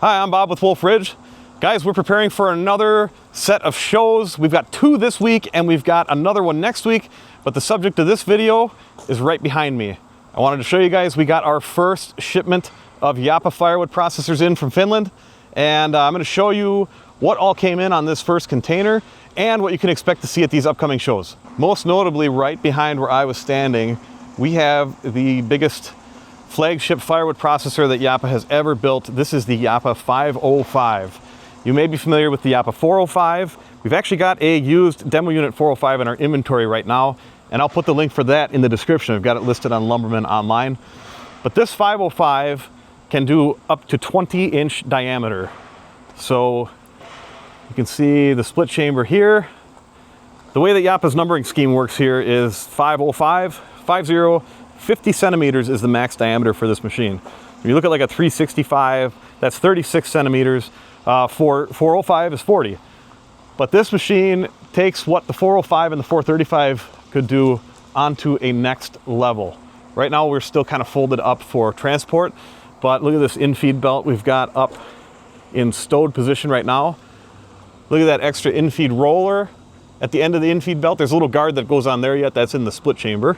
Hi, I'm Bob with Wolfe Ridge. Guys, we're preparing for another set of shows. We've got 2 this week and we've got another one next week, but the subject of this video is right behind me. I wanted to show you guys we got our first shipment of Japa Firewood Processors in from Finland, and I'm going to show you what all came in on this first container and what you can expect to see at these upcoming shows. Most notably, right behind where I was standing, we have the biggest flagship firewood processor that Japa has ever built. This is the Japa 505. You may be familiar with the Japa 405. We've actually got a used demo unit 405 in our inventory right now, and I'll put the link for that in the description. I've got it listed on Lumberman online. But this 505 can do up to 20-inch diameter. So you can see the split chamber here. The way that Japa's numbering scheme works here is 505, 50, 50 centimeters is the max diameter for this machine. If you look at like a 365, that's 36 centimeters. 405 is 40. But this machine takes what the 405 and the 435 could do onto a next level. Right now we're still kind of folded up for transport, but look at this infeed belt we've got up in stowed position right now. Look at that extra infeed roller. At the end of the infeed belt, there's a little guard that goes on there yet. That's in the split chamber.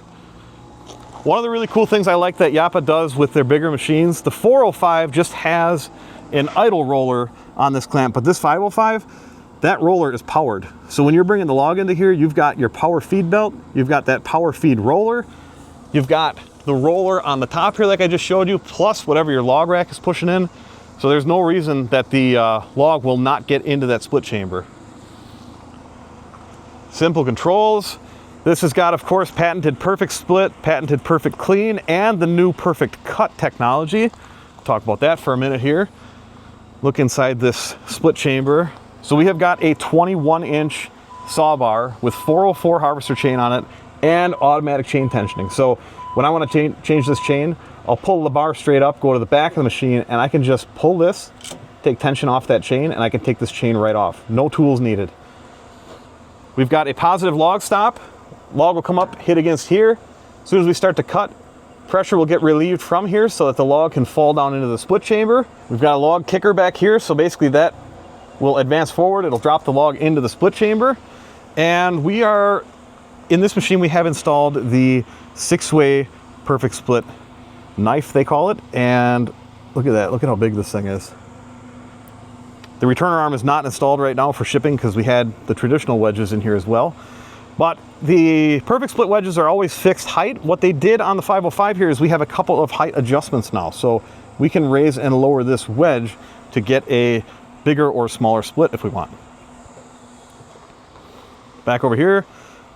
One of the really cool things I like that Japa does with their bigger machines, the 405 just has an idle roller on this clamp, but this 505, that roller is powered. So when you're bringing the log into here, you've got your power feed belt, you've got that power feed roller, you've got the roller on the top here like I just showed you, plus whatever your log rack is pushing in. So there's no reason that the log will not get into that split chamber. Simple controls. This has got, of course, patented perfect split, patented perfect clean, and the new perfect cut technology. Talk about that for a minute here. Look inside this split chamber. So we have got a 21-inch saw bar with 404 harvester chain on it and automatic chain tensioning. So when I want to change this chain, I'll pull the bar straight up, go to the back of the machine, and I can just pull this, take tension off that chain, and I can take this chain right off. No tools needed. We've got a positive log stop. Log will come up, hit against here. As soon as we start to cut, pressure will get relieved from here so that the log can fall down into the split chamber. We've got a log kicker back here, so basically that will advance forward. It'll drop the log into the split chamber. And we are, in this machine, we have installed the 6-way perfect split knife, they call it. And look at that, look at how big this thing is. The returner arm is not installed right now for shipping because we had the traditional wedges in here as well. But the perfect split wedges are always fixed height. What they did on the 505 here is we have a couple of height adjustments now. So we can raise and lower this wedge to get a bigger or smaller split if we want. Back over here,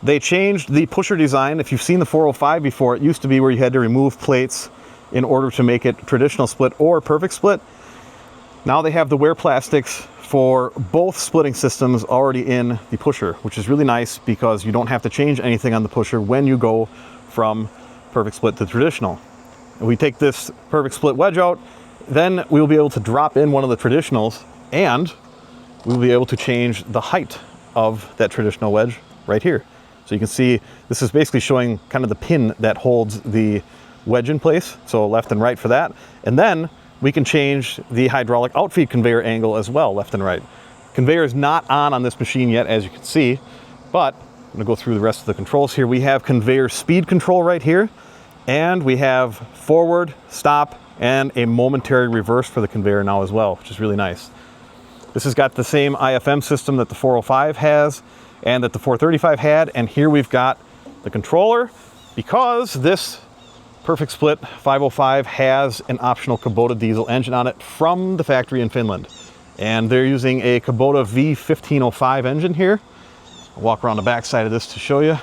they changed the pusher design. If you've seen the 405 before, it used to be where you had to remove plates in order to make it traditional split or perfect split. Now they have the wear plastics for both splitting systems already in the pusher, which is really nice because you don't have to change anything on the pusher when you go from perfect split to traditional. And we take this perfect split wedge out, then we will be able to drop in one of the traditionals and we'll be able to change the height of that traditional wedge right here. So you can see this is basically showing kind of the pin that holds the wedge in place. So left and right for that. And then we can change the hydraulic outfeed conveyor angle as well, left and right. Conveyor is not on this machine yet, as you can see, but I'm gonna go through the rest of the controls here. We have conveyor speed control right here, and we have forward, stop, and a momentary reverse for the conveyor now as well, which is really nice. This has got the same IFM system that the 405 has and that the 435 had, and here we've got the controller. Because this perfect split 505 has an optional Kubota diesel engine on it from the factory in Finland. And they're using a Kubota V1505 engine here. I'll walk around the back side of this to show you.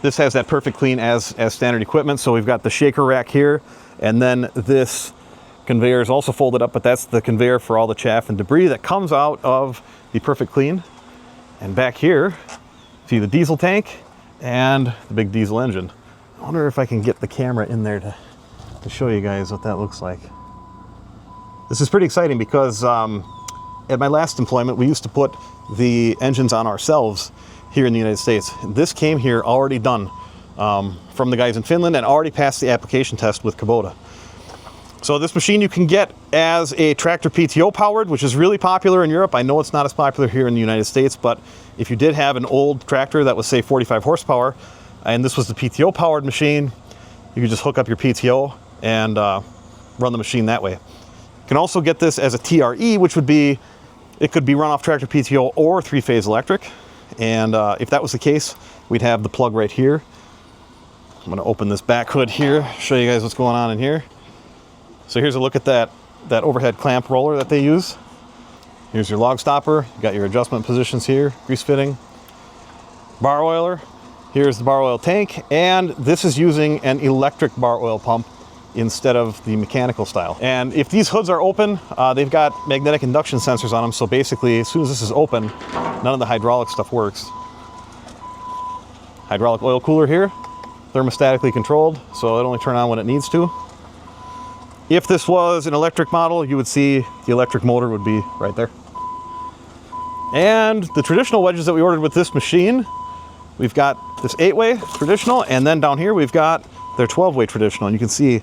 This has that perfect clean as standard equipment. So we've got the shaker rack here, and then this conveyor is also folded up, but that's the conveyor for all the chaff and debris that comes out of the perfect clean. And back here, see the diesel tank and the big diesel engine. I wonder if I can get the camera in there to show you guys what that looks like. This is pretty exciting because at my last employment, we used to put the engines on ourselves here in the United States. This came here already done from the guys in Finland and already passed the application test with Kubota. So this machine you can get as a tractor PTO powered, which is really popular in Europe. I know it's not as popular here in the United States, but if you did have an old tractor that was, say, 45 horsepower, and this was the PTO powered machine, you could just hook up your PTO and run the machine that way. You can also get this as a TRE, which would be, it could be run off tractor PTO or 3-phase electric. And if that was the case, we'd have the plug right here. I'm gonna open this back hood here, show you guys what's going on in here. So here's a look at that overhead clamp roller that they use. Here's your log stopper. You got your adjustment positions here, grease fitting, bar oiler. Here's the bar oil tank, and this is using an electric bar oil pump instead of the mechanical style. And if these hoods are open, they've got magnetic induction sensors on them. So basically, as soon as this is open, none of the hydraulic stuff works. Hydraulic oil cooler here, thermostatically controlled, so it'll only turn on when it needs to. If this was an electric model, you would see the electric motor would be right there. And the traditional wedges that we ordered with this machine, we've got this 8-way traditional, and then down here we've got their 12-way traditional. And you can see,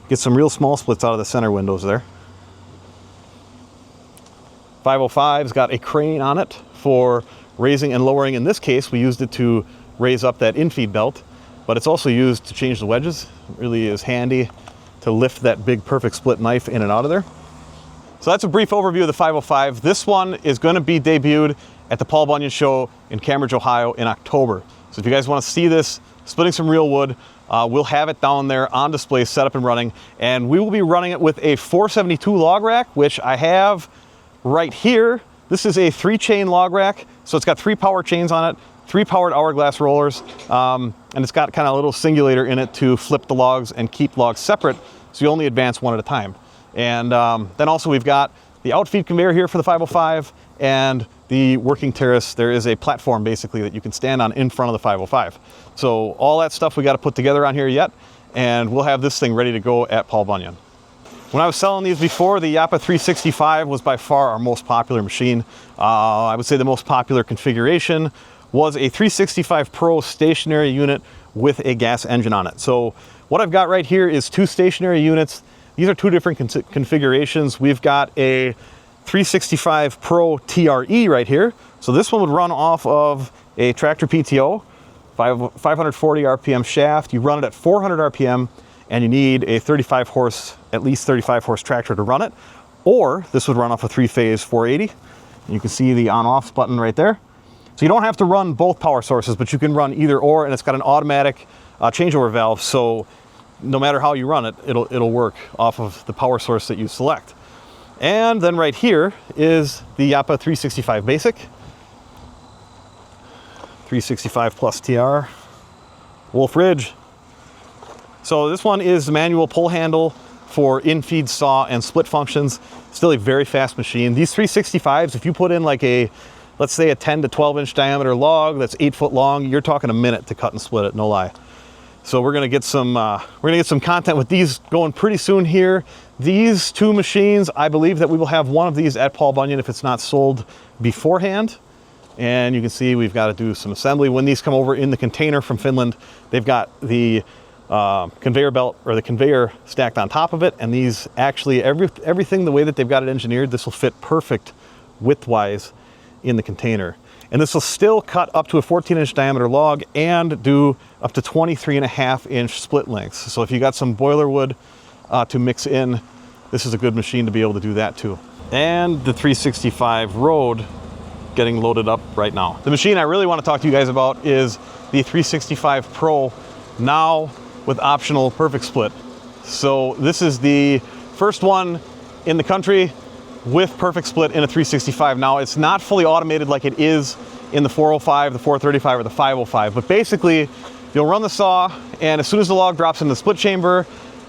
get some real small splits out of the center windows there. 505's got a crane on it for raising and lowering. In this case, we used it to raise up that infeed belt, but it's also used to change the wedges. It really is handy to lift that big perfect split knife in and out of there. So that's a brief overview of the 505. This one is going to be debuted at the Paul Bunyan Show in Cambridge, Ohio in October. So if you guys want to see this, splitting some real wood, we'll have it down there on display, set up and running. And we will be running it with a 472 log rack, which I have right here. This is a 3-chain log rack. So it's got 3 power chains on it, 3 powered hourglass rollers, and it's got kind of a little singulator in it to flip the logs and keep logs separate, so you only advance one at a time. And then also we've got the outfeed conveyor here for the 505 and the working terrace. There is a platform basically that you can stand on in front of the 505. So all that stuff we got to put together on here yet, and we'll have this thing ready to go at Paul Bunyan. When I was selling these before, the Japa 365 was by far our most popular machine. I would say the most popular configuration was a 365 Pro stationary unit with a gas engine on it. So what I've got right here is 2 stationary units. These are 2 different configurations. We've got a 365 Pro TRE right here. So this one would run off of a tractor PTO, 540 RPM shaft. You run it at 400 RPM and you need a 35 horse, at least 35 horse tractor to run it. Or this would run off a 3-phase 480. You can see the on-off button right there. So you don't have to run both power sources, but you can run either or, and it's got an automatic changeover valve. So no matter how you run it, it'll work off of the power source that you select. And then right here is the Japa 365 Basic, 365 Plus TR, Wolfe Ridge. So this one is the manual pull handle for in-feed saw and split functions. Still a very fast machine. These 365s, if you put in like a, let's say a 10 to 12 inch diameter log that's 8 foot long, you're talking a minute to cut and split it, no lie. So we're gonna get some content with these going pretty soon here. These 2 machines, I believe that we will have one of these at Paul Bunyan if it's not sold beforehand. And you can see we've got to do some assembly. When these come over in the container from Finland, they've got the conveyor belt or the conveyor stacked on top of it. And these actually, everything the way that they've got it engineered, this will fit perfect width-wise in the container. And this will still cut up to a 14-inch diameter log and do up to 23.5-inch split lengths. So if you got some boiler wood to mix in, this is a good machine to be able to do that too. And the 365 Road getting loaded up right now. The machine I really want to talk to you guys about is the 365 Pro, now with optional perfect split. So this is the first one in the country with perfect split in a 365. Now it's not fully automated like it is in the 405, the 435, or the 505, but basically you'll run the saw, and as soon as the log drops into the split chamber,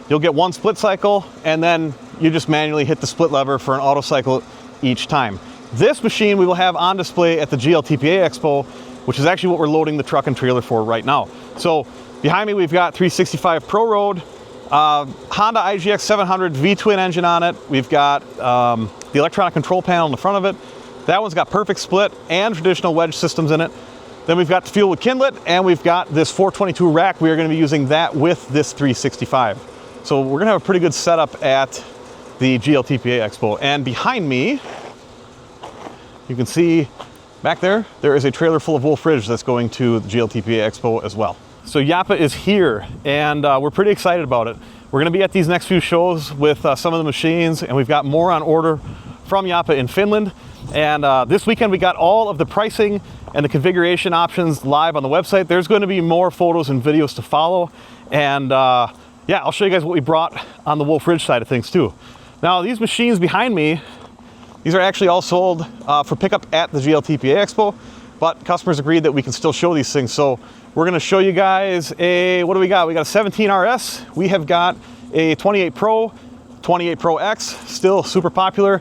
you'll get 1 split cycle, and then you just manually hit the split lever for an auto cycle each time. This machine we will have on display at the GLTPA Expo, which is actually what we're loading the truck and trailer for right now. So behind me we've got 365 Pro Road, Honda IGX 700 V-twin engine on it. We've got the electronic control panel in the front of it. That one's got perfect split and traditional wedge systems in it. Then we've got the fuel with Kindlet, and we've got this 422 rack. We are going to be using that with this 365. So we're gonna have a pretty good setup at the GLTPA Expo. And behind me, you can see back there, there is a trailer full of Wolfe Ridge that's going to the GLTPA Expo as well. So Japa is here, and we're pretty excited about it. We're gonna be at these next few shows with some of the machines, and we've got more on order from Japa in Finland. And this weekend we got all of the pricing and the configuration options live on the website. There's going to be more photos and videos to follow. And yeah, I'll show you guys what we brought on the Wolfe Ridge side of things too. Now these machines behind me, these are actually all sold for pickup at the GLTPA Expo, but customers agreed that we can still show these things. So we're gonna show you guys what do we got? We got a 17 RS, we have got a 28 Pro, 28 Pro X, still super popular,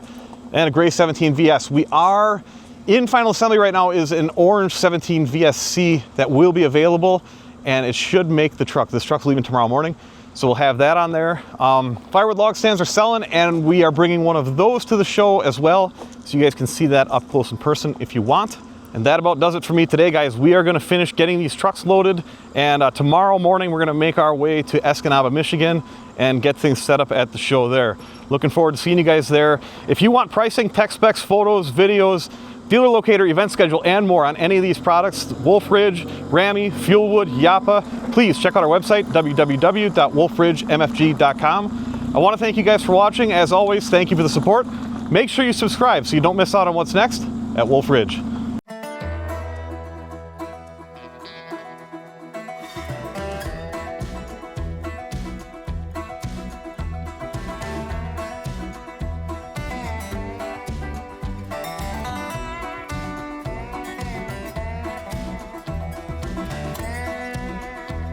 and a gray 17 VS. We are in final assembly right now is an orange 17 VSC that will be available, and it should make the truck. This truck's leaving tomorrow morning, so we'll have that on there. Firewood log stands are selling, and we are bringing one of those to the show as well, so you guys can see that up close in person if you want. And that about does it for me today, guys. We are gonna finish getting these trucks loaded, and tomorrow morning we're gonna make our way to Escanaba, Michigan, and get things set up at the show there. Looking forward to seeing you guys there. If you want pricing, tech specs, photos, videos, dealer locator, event schedule, and more on any of these products, Wolfe Ridge, Rami, Fuelwood, Japa, please check out our website, www.wolferidgemfg.com. I wanna thank you guys for watching. As always, thank you for the support. Make sure you subscribe so you don't miss out on what's next at Wolfe Ridge.